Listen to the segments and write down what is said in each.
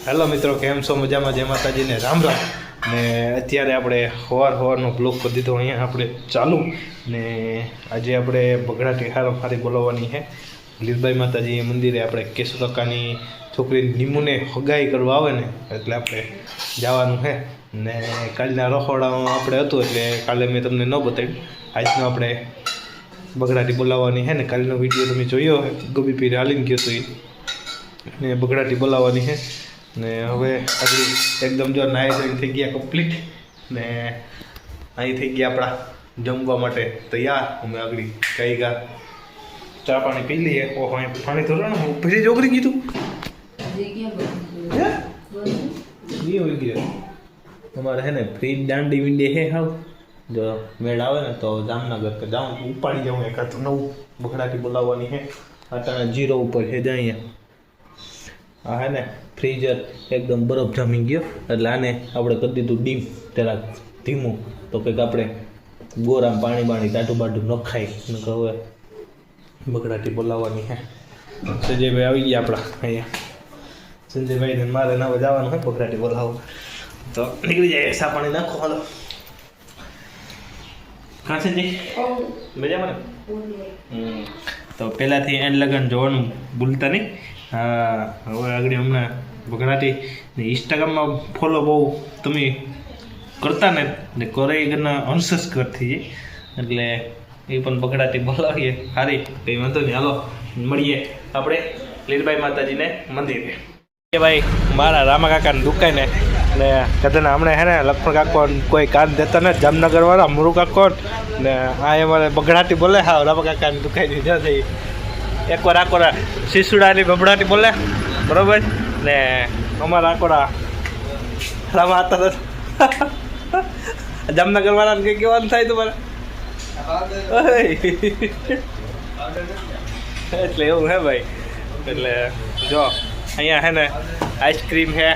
Hello મિત્રો, કેમ છો? મજામાં? જય માતાજીને રામ રામ. ને અત્યારે આપણે સવારનો બ્લોગ કરી દીધો અહીંયા આપણે ચાલુ. ને આજે આપણે બગડાટી હારી બોલાવવાની છે લીલબાઈ માતાજી મંદિરે. આપણે કેશુ કાકાની છોકરી નીમુને હગાઈ કરવા આવે ને એટલે આપણે જવાનું છે. ને કાલના રખોડામાં આપણે હતું એટલે કાલે મેં તમને ન બતાવ્યું. આજનો આપણે બગડાટી બોલાવવાની છે ને કાલનો વિડીયો તમે જોયો ગોબી પીર હાલીને ગયો તો ને બગડાટી બોલાવવાની છે. ને હવે આગળ એકદમ જો નાઈ ધોઈને થઈ ગયા કમ્પ્લીટ ને અહીં થઈ ગયા આપણા જમવા માટે તૈયાર. અમે આગળ કઈ ગયા ચા પાણી પી લઈએ. ઓહો અહીંયા પાણી થોડું ને પછી છોકરી કીધું તમારે હે ને ફ્રીજ દાંડી વિંડી હે હાવ જો મેળ આવે ને તો જામનગર કે જાઉં ઉપાડી જાઉં એકાદ નવું બગડાટી બોલાવવાની છે. આટાના 0 ઉપર છે જ અહીંયા. હા હે ને ફ્રીઝર એકદમ બરફ જામી ગયો એટલે આને આપણે કરી દીધું ડીમ જરાક ધીમું. તો કંઈક આપણે ગોરામ પાણી ટાટું બાટું નખાય ને હવે બગડાટી બોલાવવાની છે. સંજયભાઈ આવી ગયા આપણા અહીંયા. સંજયભાઈને મારે નવા જવાનું હોય બગડાટી બોલાવવા તો નીકળી જાય. સા પાણી નાખો હાલો. હા સંજય મજામાં ને? તો પહેલાંથી એન્ડ લગન જોવાનું ભૂલતા નહીં. હા હવે આગળ હમણાં બગડાટી ને ઇન્સ્ટાગ્રામમાં ફોલો બહુ તમે કરતા ને કરે ઘરના અનસબસ્ક્રાઈબ થઈ જાય એટલે એ પણ બગડાટી બોલાવીએ સારી કંઈ વાંધો નહીં. હાલો મળીએ આપણે લીલબાઈ માતાજીને મંદિરે. ભાઈ મારા રામા કાકાને દુકાને ને કદાચ હમણાં હે ને લક્ષ્મણ કાકો કોઈ કાન દેતા ને જામનગરવાળા મુરુ કાકો ને આ અમારે બગડાટી બોલે. હા રામા કાકાની દુકાને જ થઈ એકવાર આકોરા શીશુડાની બબડાટી બોલે બરોબર ને અમારા આકોરા રામા હતા જામનગર વાળાને કંઈ કહેવાનું થાય તમારે એટલે એવું હે ભાઈ. એટલે જો અહીંયા હે ને આઈસ્ક્રીમ હે.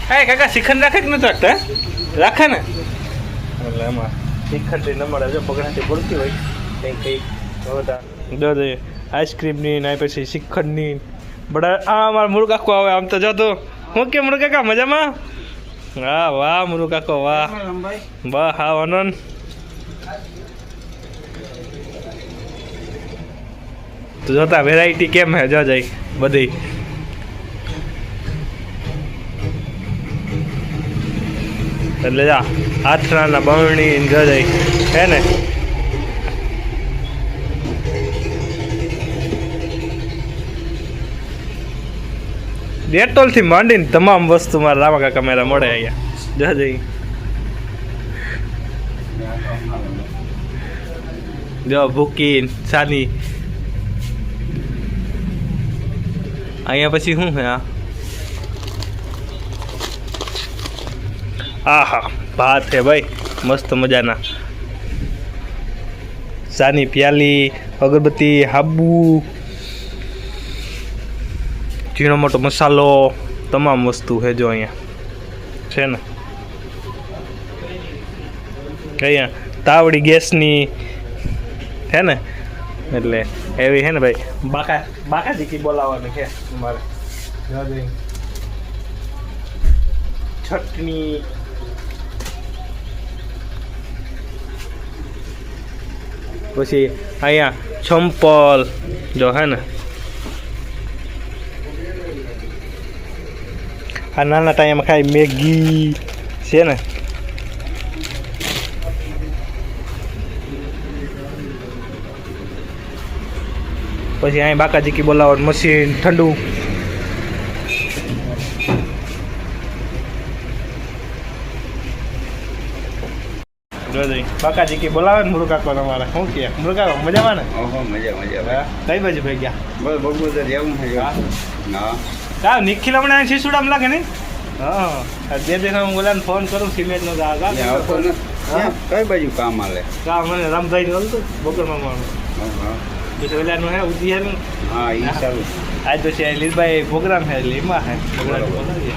હે કાકા શ્રીખંડ રાખે કે નથી રાખતા? રાખે ને એટલે એમાં શ્રીખંડની નંબર જો બગડાટી બોલતી હોય કંઈક જો જોઈએ આઈસ્ક્રીમની ને પછી શ્રીખંડની બડા. આ મારા મુરુ કાકો આવે આમ તો જો તો હું કે મુરુ કાકા મજામાં? હા વાહ મુરુ કાકો વાહ વાહ. હા આનંદ તો જોતા વેરાયટી કેમ હે જો જાય બધી. એટલે જા આથરાના બમણી જો જાય હે ને. ડેટોલથી માંડીને તમામ વસ્તુ મારા રામા કાકા મેરા મળે અહીંયા જો જઈ. જો ભૂકી સાની અહીંયા પછી શું હે આ હા ભાત હે ભાઈ મસ્ત મજાના. સાની પ્યાલી અગરબત્તી હાબુ ઝીણો મોટો મસાલો તમામ વસ્તુ છે જો અહીંયા છે ને. અહીંયા તાવડી ગેસની છે ને એટલે એવી છે ને ભાઈ. બાકા જીકી બોલાવવાની છે મારે. ચટણી પછી અહીંયા ચંપલ જો હે ને. આ નાના ટાઈમમાં ખાઈ મેગી છે ને. પછી અહીં બાકાજીકી બોલાવવાનું મશીન ઠંડુ. બાકાજીકી બોલાવે ને મુરુ કાકો તમારે શું કે મુરુ કાકો મજામાં ને? મજા. કઈ બાજુ ભાઈ ગયા? બસ બગુદર જેવું છે. હા નિખિલ હમણાં શીશુડામ લાગે નહીં? હા બે દિન હું બોલાને ફોન કરું સિમેન્ટનો કઈ બાજુ કામ હાલે? કામ મને રામભાઈ નું હતું બપોરમાં મારું પછી ઓલાનું હે ઉદિયાનું. હા એ સારું. આજ તો છે લીલભાઈ પ્રોગ્રામ છે એટલે એમાં હે બોલાવીએ.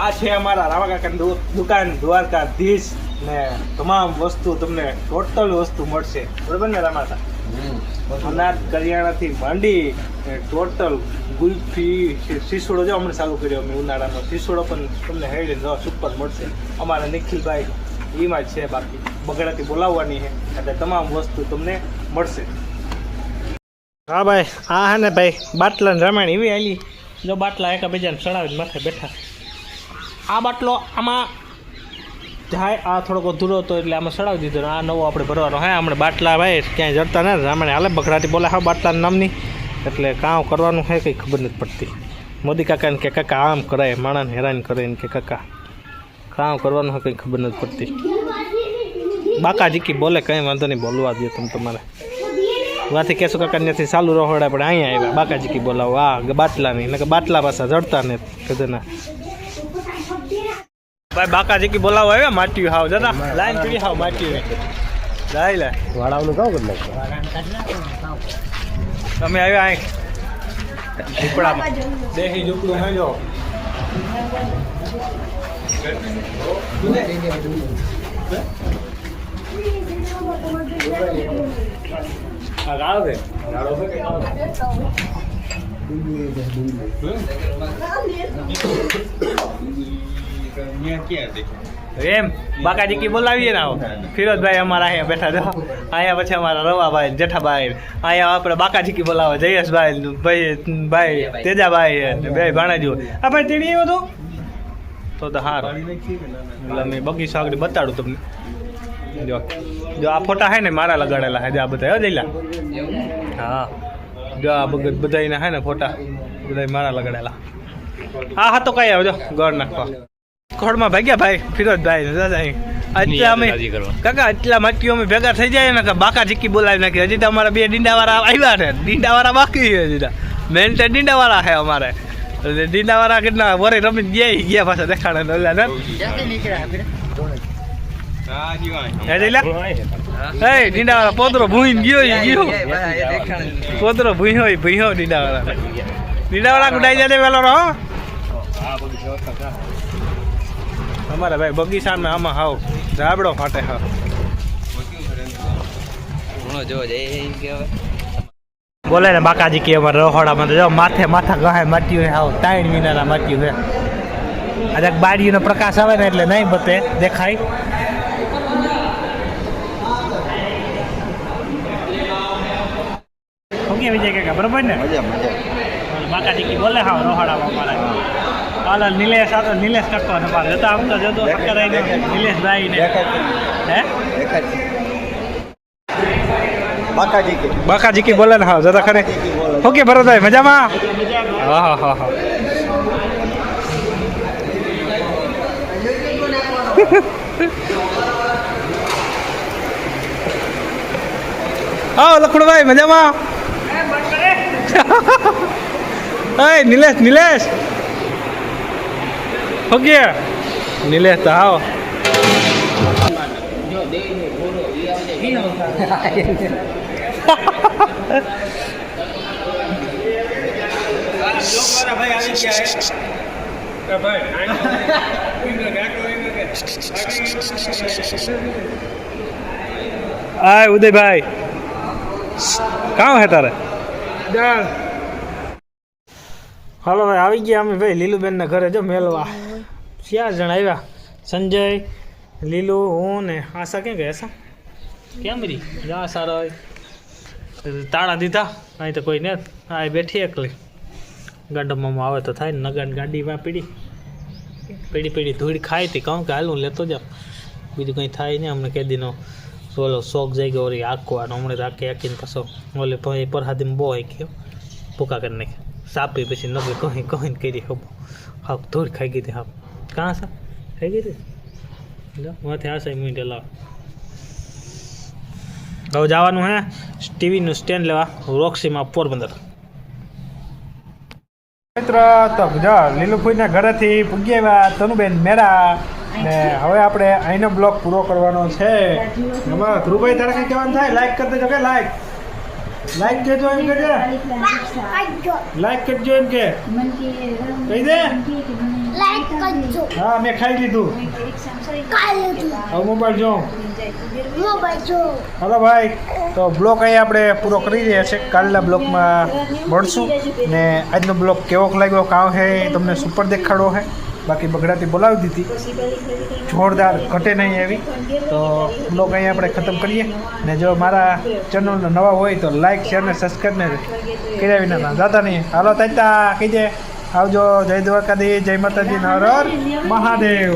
આ છે અમારા રાવા કાકાની દુકાન દ્વારકાધીશ ને તમામ વસ્તુ તમને ટોટલ વસ્તુ મળશે બરોબર ને રામાતા અનાજ કરિયાણાથી માંડી ટોટલ ગુલ્ફી શીશોડો જો હમણાં ચાલુ કર્યો અમે ઉનાળાનો શીશોડો પણ તમને હેડી જો સુપર મળશે અમારા નિખિલભાઈ એમાં જ છે બાકી બગડાથી બોલાવવાની છે એટલે તમામ વસ્તુ તમને મળશે હા ભાઈ હા હે ને ભાઈ બાટલા રામાયણ એવી આલી જો બાટલા એકબીજાને ચડાવીને માથે બેઠા આ બાટલો આમાં જાય આ થોડોક અધૂરો હતો એટલે આમાં ચડાવી દીધો આ નવો આપણે ભરવાનો હે હમણાં બાટલા ભાઈ ક્યાંય જડતા ને રામાયણ હાલે બગડાટી બોલે હા બાટલાના નામની એટલે કામ કરવાનું છે કંઈ ખબર નથી પડતી મોદી કાકાને કે કાકા આમ કરાય માણસને હેરાન કરે ને કે કાકા કામ કરવાનું હોય કંઈ ખબર નથી પડતી બાકાજીકી બોલે કંઈ વાંધો નહીં બોલવા દે તમે તમારે વાથી કેશો કાકા ત્યાંથી ચાલુ રહોડા પણ અહીંયા આવ્યા બાકાજીકી બોલાવો આ બાટલાની એટલે કે બાટલા પાછા જડતા ને કદના ભાઈ બાકાજીકી બોલાવો આવ્યા માટ્યું હાવ દાદા લાઈન પીડી હાવ માટ્યું લાઈ લે વાળાવનું કામ કરી નાખો તમે આવ્યા અહીં ઝૂંપડામાં દેહી ઝૂંપડું હે જો એમ બાકાજીકી બોલાવીએ ને ફિરોજભાઈ અમારા અહીંયા બેઠા જો અહીંયા પછી અમારા રવાભાઈ જેઠાભાઈ અહીંયા આપણે બાકાજીકી બોલાવો જયેશભાઈ ભાઈ તેજાભાઈ બે ભાણાજી આ ભાઈ તેડી આવ્યો તો હારું એટલે મેં બગીચો આગળ બતાડું તમને જો આ ફોટા હે ને મારા લગાડેલા હે આ બધા જઈલા હા જો આ બધા હે ને ફોટા બધા મારા લગાડેલા હા તો કઈ આવજો ગોળ નાખવા ખોડમાં ભાગ્યા ભાઈ ફિરોજભાઈ એટલા અમે કાકા એટલા માટીઓ અમે ભેગા થઈ જાય ને બાકાજીકી બોલાવી નાખી હજી તો અમારા બે ડીંડાવાળા આવ્યા છે ડીંડાવાળા બાકી છે હજી મેન તો ડીંડાવાળા છે અમારે ડીંડાવાળા કેટલા વરે રમી ગયા પાછા દેખાડે ડીંડાવાળા પોતરો ભૂઈ ગયો પોતરો ભૂયો ડીંડાવાળા ગુડાઈ જાય પેલો રહો અમારે ભાઈ બગીચામાં આમાં હાવ રાબડો ફાટે હા બોલે ને બાકાજી કે અમારે રહોડામાં તો જો માથા ગહાય માટ્યું હાવ 3 મહિનાના માટ્યું છે આજે બારીનો પ્રકાશ આવે ને એટલે નહીં બતે દેખાય ઓકે વિજય કાકા બરોબર ને બાકાજી કે બોલે હાવ રહોડામાં અમારા હાલ નિલેશ આ તો નિલેશ કરતો અમારે જતા આમ તો જતો નિલેશભાઈ ને હે બાકાજીકી બોલે ને હા જતા ખરે ઓકે ભરતભાઈ મજામાં હા હા હા હા લખુડભાઈ મજામાં નિલેશ ઓકે નિલેશ તો આવો હાય ઉદયભાઈ કામ હે તારે હાલો ભાઈ આવી ગયા અમે ભાઈ લીલુબેન ના ઘરે જો મેલવા 4 જણ આવ્યા સંજય લીલુ હું ને આશા ક્યાં ગયા આશા કેમ રી જા સારો તાળા દીધા અહીં તો કોઈ ને આ બેઠી એકલી ગાડામાં આવે તો થાય ને નગાન ગાડીમાં પીડી ધૂળ ખાઈ હતી કહું કે હાલ હું લેતો જાઉં બીજું કંઈ થાય નહીં અમને કે દીનો ઓલો શોખ જઈ ગયો વળી આંકવાનો હમણાં રાખી આંકીને કશો ઓલે ભાઈ પરહાદીમાં બહુ આંક્યો ભૂકા કરી નાખી સાપી પછી નગે કહીને કરી ખબર હા ધૂળ ખાઈ ગઈ હતી હા કાં સા ખાઈ ગઈ હતી માથે આશા મીંડે લાવ હવે જવાનું હે ટીવીનું સ્ટેન્ડ લેવા રોક્સીમાં પોરબંદર મિત્ર તો લીલુભાઈના ઘરેથી પૂગી આવ્યા તનુબેન મેળા ને હવે આપણે અહીંનો બ્લોગ પૂરો કરવાનો છે એમાં ધ્રુવભાઈ તારે કંઈ કહેવાનું થાય લાઈક કરી દેજો કે લાઈક કરજો એમ કે લાઈક કરજો એમ કે કહી દે લાઈક કરજો. હા મેં ખાઈ લીધું. કાલે હવે મોબાઈલ જો. મોબાઈલ જો. હાલો ભાઈ, તો બ્લોગ અહીં આપણે પૂરો કરી રહ્યા છે. કાલના બ્લોગમાં મળશું ને આજનો બ્લોગ કેવો લાગ્યો કાં હે તમને સુપર દેખાડો હે. બાકી બગડાટી બોલાવી દીધી જોરદાર, ઘટે નહીં એવી. તો બ્લોગ અહીં આપણે ખતમ કરીએ ને જો મારા ચેનલનો નવા હોય તો લાઈક શેર ને સબસ્ક્રાઈબ ને કર્યા વિના દાદા નહીં. હાલો તાતા કહી દે આવજો. જય દ્વારકાધીશ, જય માતાજી, હર હર મહાદેવ.